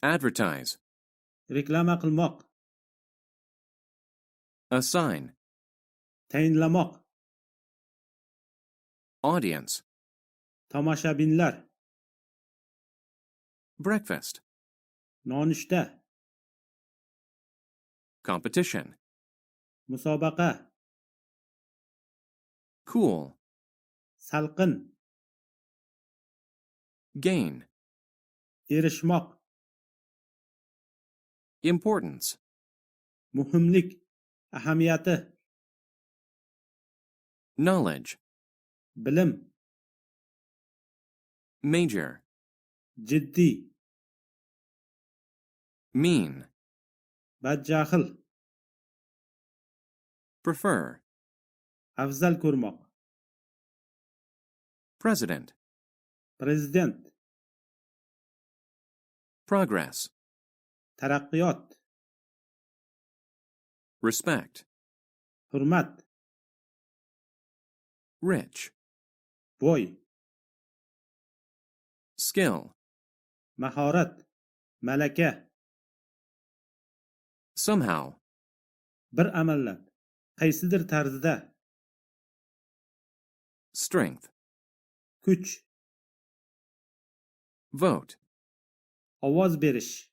advertise, reklama qilmoq, assign, tayinlamoq, audience, tomoshabinlar, breakfast, nonushta, competition, musobaqa, cool, salqin, gain, erishmoq, importance, muhimlik, ahamiyati, knowledge, bilim, major, jiddiy, mean, badjahl, prefer, afzal ko'rmoq, president, prezident, progress, taraqqiyot, respect, hurmat, rich, boy, skill, mahorat, malaka, somehow, bir amallab, qaysidir tarzda, strength, kuch, vote, ovoz berish,